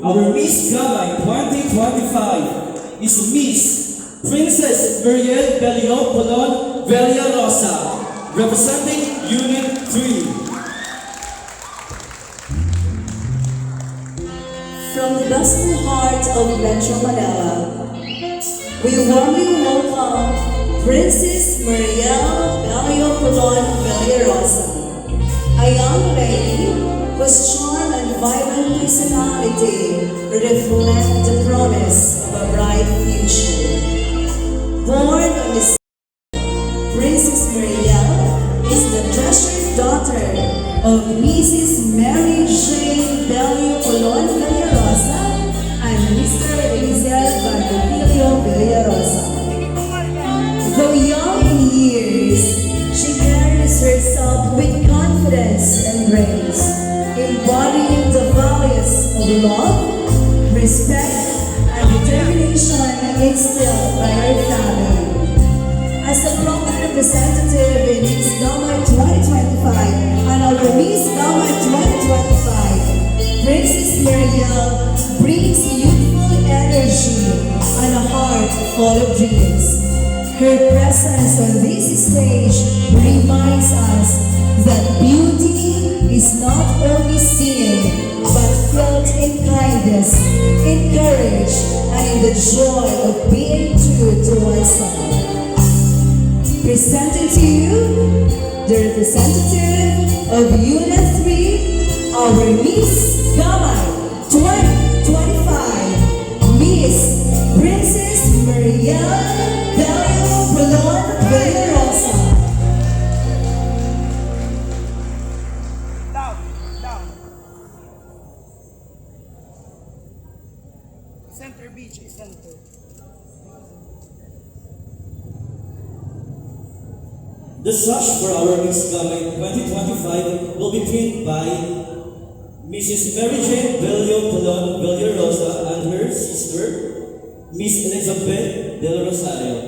our Miss Gamay 2025 is Miss Princess Mariel Bellion Colon Villarosa, representing Unit 3. From the bustling heart of Metro Manila, we warmly welcome Princess Mariel Bellion Colon Villarosa, a young lady whose charm and vibrant personality reflect the promise of a bright future. Born on the Princess Mariel is the treasured daughter of Mrs. Mary Jane Bellion Colon Villarosa and Mr. Elisel Bartolomeo Villarosa. Though young in years, she carries herself with confidence and grace, embodying the values of love, respect, and determination instilled by her family. As a proud representative in Miss Gamay 2025 and our Miss Gamay 2025, Princess Mariel brings youthful energy and a heart full of dreams. Her presence on this stage reminds us that beauty is not only seen but felt in kindness, in courage, and in the joy of being true to oneself. Presenting to you the representative of Unit 3, our Miss Gamay 2025, Miss Princess Mariel Bellion Colon Villarosa. Down. Center beach is center. The sash for our Miss Gamay 2025 will be pinned by Mrs. Mary Jane Bellion Colon Villarosa and her sister, Miss Elizabeth Del Rosario.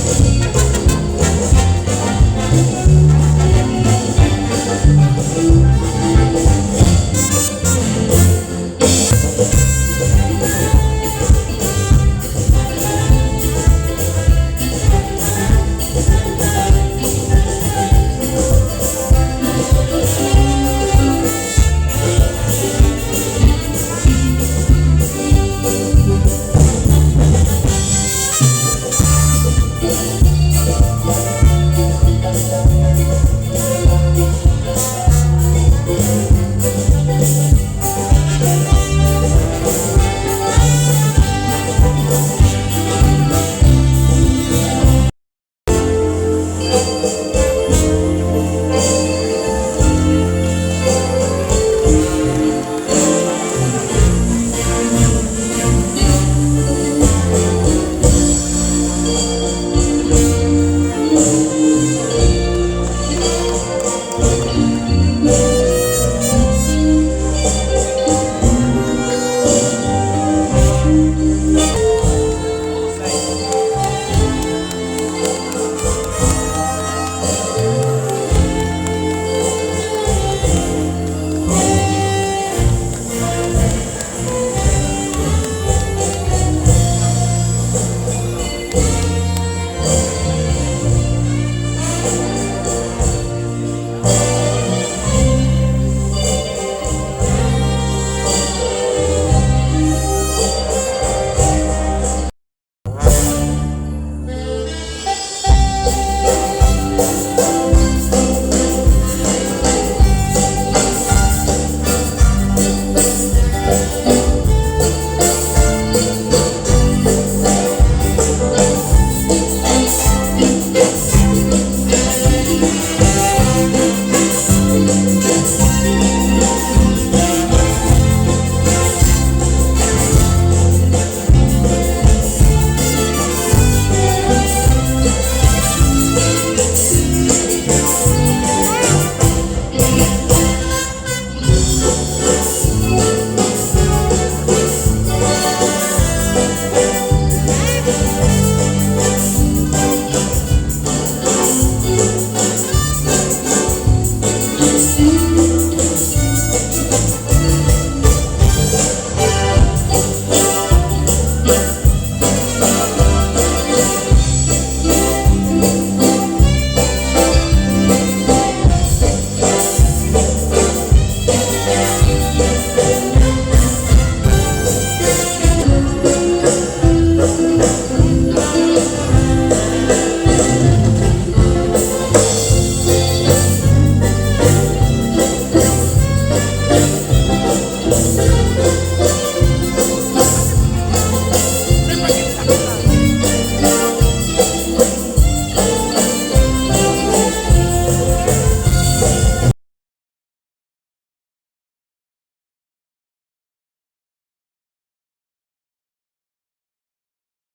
Thank you.